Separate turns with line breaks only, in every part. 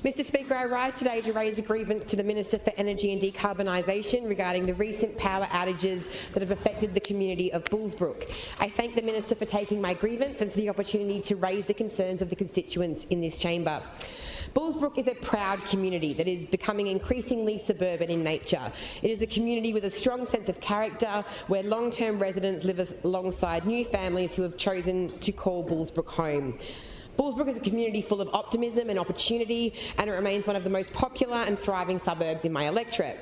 Mr Speaker, I rise today to raise a grievance to the Minister for Energy and Decarbonisation regarding the recent power outages that have affected the community of Bullsbrook. I thank the Minister for taking my grievance and for the opportunity to raise the concerns of the constituents in this chamber. Bullsbrook is a proud community that is becoming increasingly suburban in nature. It is a community with a strong sense of character where long-term residents live alongside new families who have chosen to call Bullsbrook home. Bullsbrook is a community full of optimism and opportunity, and it remains one of the most popular and thriving suburbs in my electorate.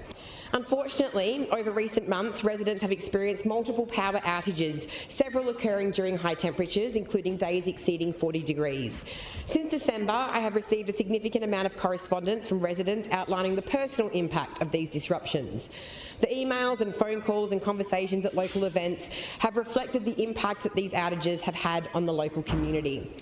Unfortunately, over recent months, residents have experienced multiple power outages, several occurring during high temperatures, including days exceeding 40 degrees. Since December, I have received a significant amount of correspondence from residents outlining the personal impact of these disruptions. The emails and phone calls and conversations at local events have reflected the impact that these outages have had on the local community.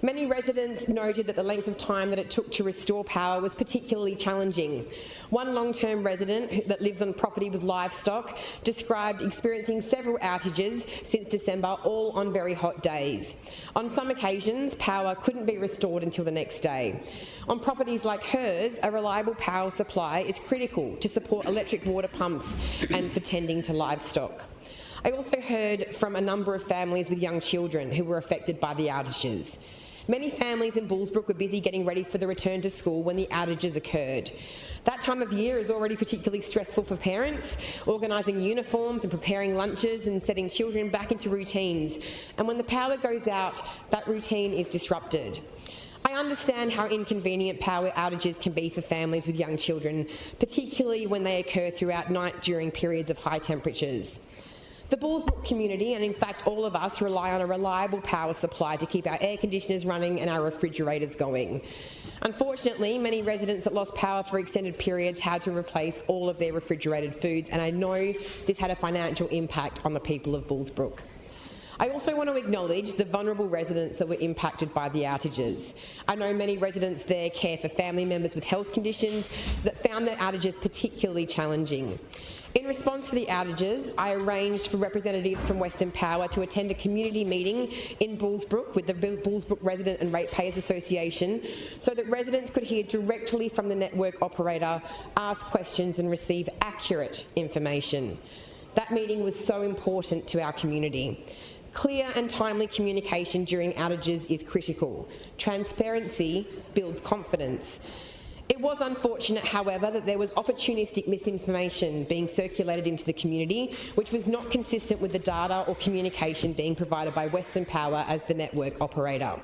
Many residents noted that the length of time that it took to restore power was particularly challenging. One long-term resident that lives on property with livestock described experiencing several outages since December, all on very hot days. On some occasions, power couldn't be restored until the next day. On properties like hers, a reliable power supply is critical to support electric water pumps and for tending to livestock. I also heard from a number of families with young children who were affected by the outages. Many families in Bullsbrook were busy getting ready for the return to school when the outages occurred. That time of year is already particularly stressful for parents, organising uniforms and preparing lunches and setting children back into routines. And when the power goes out, that routine is disrupted. I understand how inconvenient power outages can be for families with young children, particularly when they occur throughout night during periods of high temperatures. The Bullsbrook community, and in fact all of us, rely on a reliable power supply to keep our air conditioners running and our refrigerators going. Unfortunately, many residents that lost power for extended periods had to replace all of their refrigerated foods, and I know this had a financial impact on the people of Bullsbrook. I also want to acknowledge the vulnerable residents that were impacted by the outages. I know many residents there care for family members with health conditions that found their outages particularly challenging. In response to the outages, I arranged for representatives from Western Power to attend a community meeting in Bullsbrook with the Bullsbrook Resident and Ratepayers Association so that residents could hear directly from the network operator, ask questions and receive accurate information. That meeting was so important to our community. Clear and timely communication during outages is critical. Transparency builds confidence. It was unfortunate, however, that there was opportunistic misinformation being circulated into the community, which was not consistent with the data or communication being provided by Western Power as the network operator.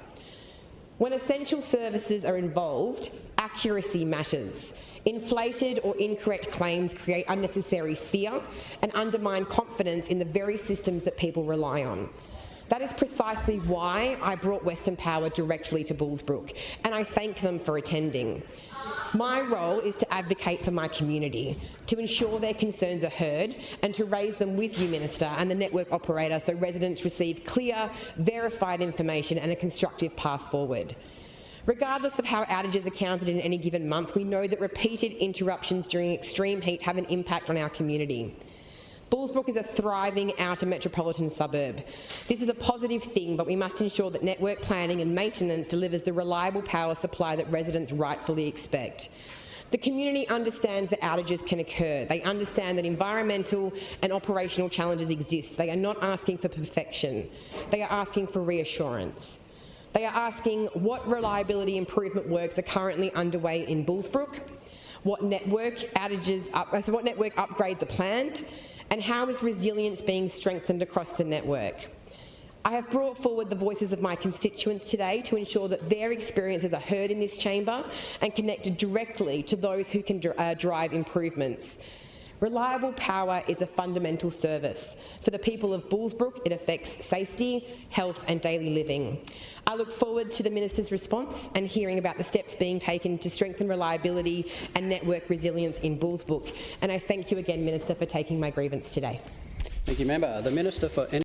When essential services are involved, accuracy matters. Inflated or incorrect claims create unnecessary fear and undermine confidence in the very systems that people rely on. That is precisely why I brought Western Power directly to Bullsbrook, and I thank them for attending. My role is to advocate for my community, to ensure their concerns are heard and to raise them with you, Minister, and the network operator so residents receive clear, verified information and a constructive path forward. Regardless of how outages are counted in any given month, we know that repeated interruptions during extreme heat have an impact on our community. Bullsbrook is a thriving outer metropolitan suburb. This is a positive thing, but we must ensure that network planning and maintenance delivers the reliable power supply that residents rightfully expect. The community understands that outages can occur. They understand that environmental and operational challenges exist. They are not asking for perfection. They are asking for reassurance. They are asking what reliability improvement works are currently underway in Bullsbrook, what network upgrades are planned, and how is resilience being strengthened across the network. I have brought forward the voices of my constituents today to ensure that their experiences are heard in this chamber and connected directly to those who can drive improvements. Reliable power is a fundamental service. For the people of Bullsbrook, it affects safety, health and daily living. I look forward to the Minister's response and hearing about the steps being taken to strengthen reliability and network resilience in Bullsbrook. And I thank you again, Minister, for taking my grievance today.
Thank you, Member. The Minister for